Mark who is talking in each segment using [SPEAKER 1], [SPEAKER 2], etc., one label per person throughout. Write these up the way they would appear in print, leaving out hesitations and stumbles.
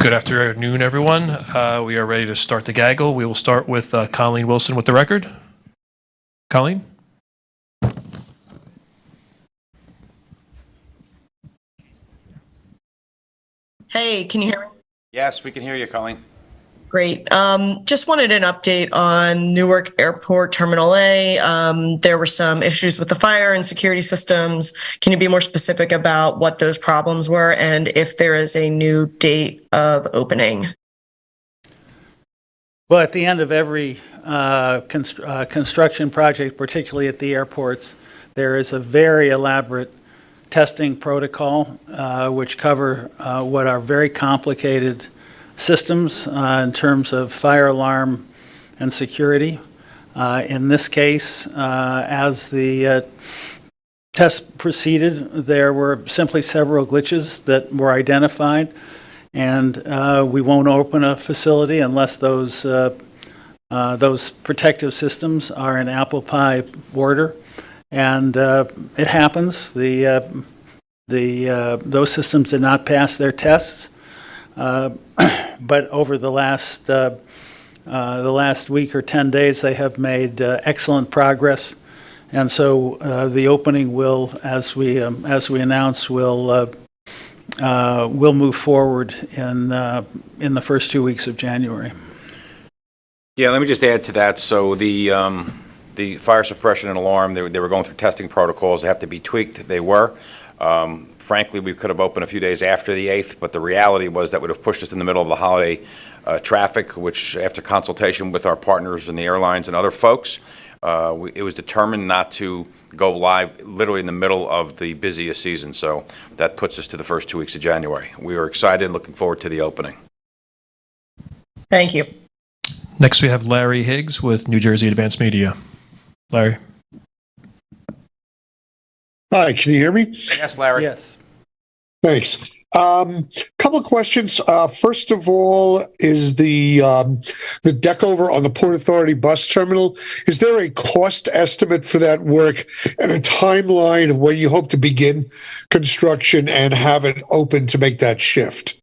[SPEAKER 1] Good afternoon, everyone. We are ready to start the gaggle. We will start with Colleen Wilson with the record. Colleen?
[SPEAKER 2] Hey, can you hear me?
[SPEAKER 3] Yes, we can hear you, Colleen.
[SPEAKER 2] Great. Just wanted an update on Newark Airport Terminal A. There were some issues with the fire and security systems. Can you be more specific about what those problems were and if there is a new date of opening?
[SPEAKER 4] Well, at the end of every construction project, particularly at the airports, there is a very elaborate testing protocol which cover what are very complicated systems in terms of fire alarm and security. In this case, as the test proceeded, there were simply several glitches that were identified, and we won't open a facility unless those protective systems are in apple pie order. And it happens. Those systems did not pass their tests. But over the last week or 10 days, they have made excellent progress, and so the opening will, as we announced, will move forward in the first 2 weeks of January.
[SPEAKER 3] Yeah, let me just add to that. So the fire suppression and alarm, they were going through testing protocols. They have to be tweaked. They were. Frankly, we could have opened a few days after the 8th, but the reality was that would have pushed us in the middle of the holiday traffic, which, after consultation with our partners and the airlines and other folks, it was determined not to go live literally in the middle of the busiest season. So that puts us to the first 2 weeks of January. We are excited and looking forward to the opening.
[SPEAKER 2] Thank you.
[SPEAKER 1] Next, we have Larry Higgs with New Jersey Advanced Media. Larry.
[SPEAKER 5] Hi, can you hear me?
[SPEAKER 3] Yes, Larry.
[SPEAKER 4] Yes.
[SPEAKER 5] Thanks. Couple of questions. First of all, is the deck over on the Port Authority bus terminal, is there a cost estimate for that work and a timeline of when you hope to begin construction and have it open to make that shift?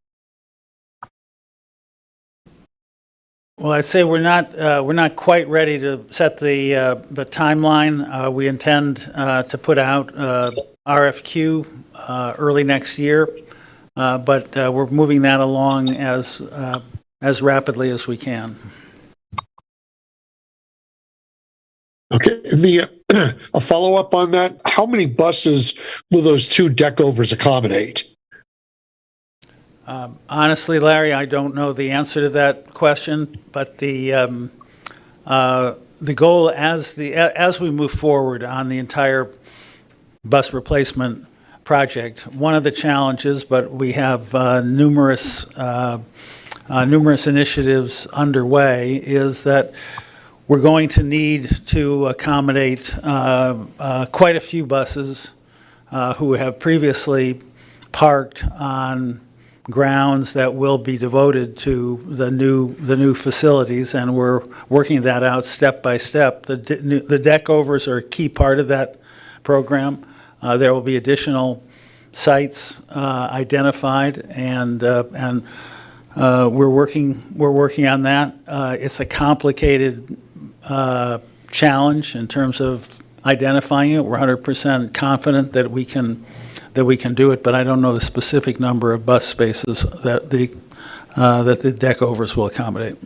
[SPEAKER 4] Well, I'd say we're not quite ready to set the timeline. We intend to put out RFQ early next year, but we're moving that along as rapidly as we can.
[SPEAKER 5] Okay. A follow-up on that, how many buses will those two deck overs accommodate?
[SPEAKER 4] Honestly, Larry, I don't know the answer to that question, but the goal as we move forward on the entire bus replacement project, one of the challenges, but we have numerous initiatives underway, is that we're going to need to accommodate quite a few buses who have previously parked on grounds that will be devoted to the new facilities, and we're working that out step by step. The deck overs are a key part of that program. There will be additional sites identified, and we're working on that. It's a complicated challenge in terms of identifying it. We're 100% confident that we can do it, but I don't know the specific number of bus spaces that the deck overs will accommodate.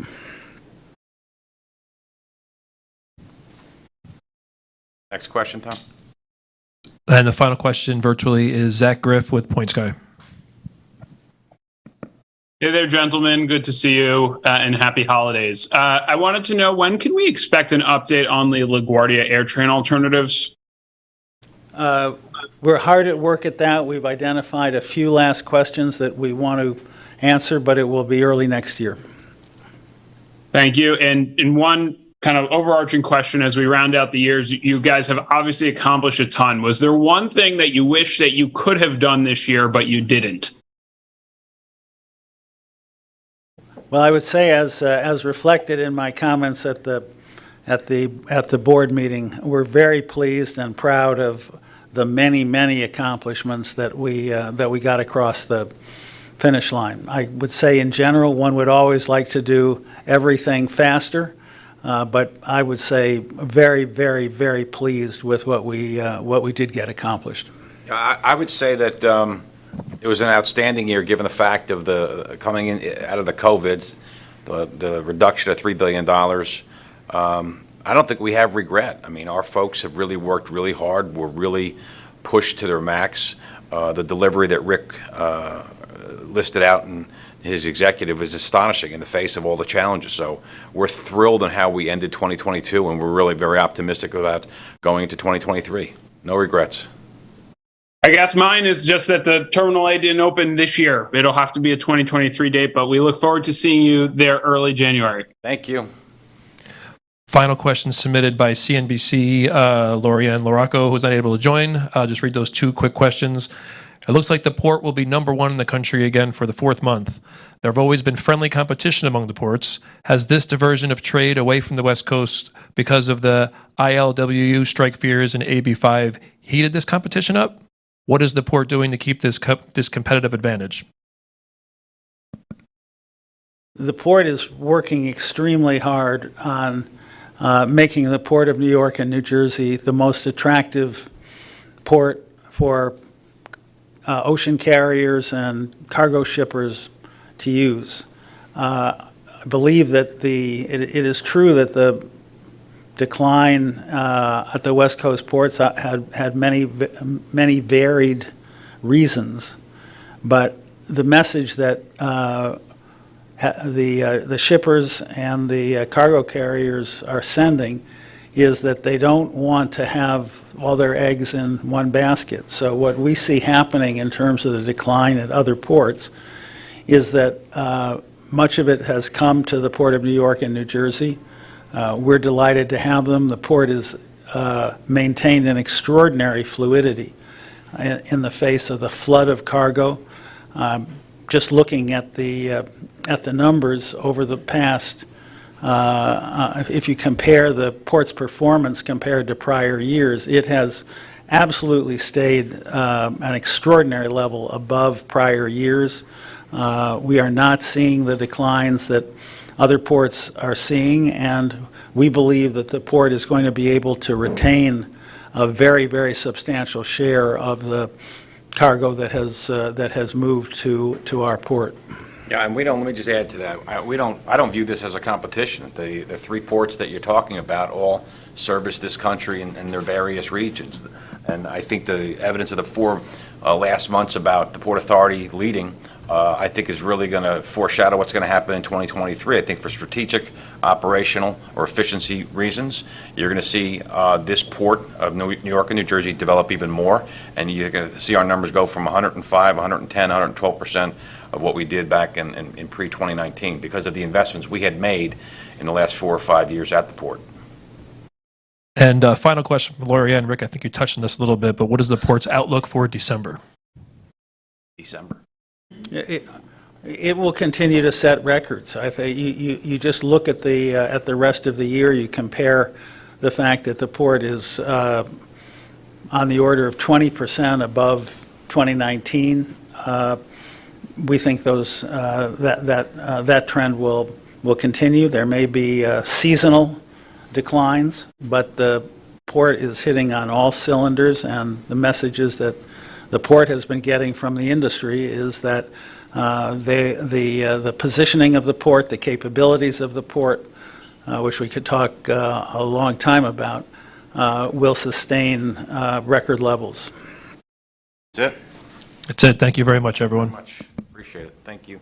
[SPEAKER 3] Next question, Tom.
[SPEAKER 1] And the final question virtually is Zach Griff with Point Sky.
[SPEAKER 6] Hey there, gentlemen. Good to see you, and happy holidays. I wanted to know, when can we expect an update on the LaGuardia AirTrain alternatives?
[SPEAKER 4] We're hard at work at that. We've identified a few last questions that we want to answer, but it will be early next year.
[SPEAKER 6] Thank you. And in one kind of overarching question, as we round out the years, you guys have obviously accomplished a ton. Was there one thing that you wish that you could have done this year, but you didn't?
[SPEAKER 4] Well, I would say, as reflected in my comments at the board meeting, we're very pleased and proud of the many accomplishments that we got across the finish line. I would say in general, one would always like to do everything faster, but I would say very, very, very pleased with what we did get accomplished.
[SPEAKER 3] I would say that it was an outstanding year, given the fact of the coming in out of the COVID, the reduction of $3 billion. I don't think we have regret. I mean, our folks have really worked really hard. We're really pushed to their max. The delivery that Rick listed out in his executive is astonishing in the face of all the challenges. So we're thrilled on how we ended 2022, and we're really very optimistic about going into 2023. No regrets.
[SPEAKER 6] I guess mine is just that the Terminal A didn't open this year. It'll have to be a 2023 date, but we look forward to seeing you there early January.
[SPEAKER 3] Thank you.
[SPEAKER 1] Final question submitted by CNBC, Lorianne Loraco, who's not able to join. I'll just read those two quick questions. It looks like the port will be #1 in the country again for the 4th month. There have always been friendly competition among the ports. Has this diversion of trade away from the West Coast because of the ILWU strike fears and AB5 heated this competition up? What is the port doing to keep this competitive advantage?
[SPEAKER 4] The port is working extremely hard on making the Port of New York and New Jersey the most attractive port for ocean carriers and cargo shippers to use. I believe that it is true that the decline at the West Coast ports had many varied reasons, but the message that the shippers and the cargo carriers are sending is that they don't want to have all their eggs in one basket. So what we see happening in terms of the decline at other ports is that much of it has come to the Port of New York and New Jersey. We're delighted to have them. The port has maintained an extraordinary fluidity in the face of the flood of cargo. Just looking at the numbers over the past, if you compare the port's performance compared to prior years, it has absolutely stayed an extraordinary level above prior years. We are not seeing the declines that other ports are seeing, and we believe that the port is going to be able to retain a very, very substantial share of the cargo that has moved to our port.
[SPEAKER 3] Yeah, and let me just add to that. I don't view this as a competition. The 3 ports that you're talking about all service this country in their various regions. And I think the evidence of the 4 last months about the Port Authority leading, I think is really going to foreshadow what's going to happen in 2023. I think for strategic, operational, or efficiency reasons, you're going to see this port of New York and New Jersey develop even more, and you're going to see our numbers go from 105, 110, 112% of what we did back in pre-2019 because of the investments we had made in the last 4 or 5 years at the port.
[SPEAKER 1] And final question from Lorianne. Rick, I think you touched on this a little bit, but what is the port's outlook for December?
[SPEAKER 3] December.
[SPEAKER 4] It will continue to set records. I think you just look at the rest of the year. You compare the fact that the port is on the order of 20% above 2019. We think that trend will continue. There may be seasonal declines, but the port is hitting on all cylinders, and the messages that the port has been getting from the industry is that the positioning of the port, the capabilities of the port, which we could talk a long time about, will sustain record levels.
[SPEAKER 3] That's it.
[SPEAKER 1] That's it. Thank you very much, everyone.
[SPEAKER 3] Appreciate it. Thank you.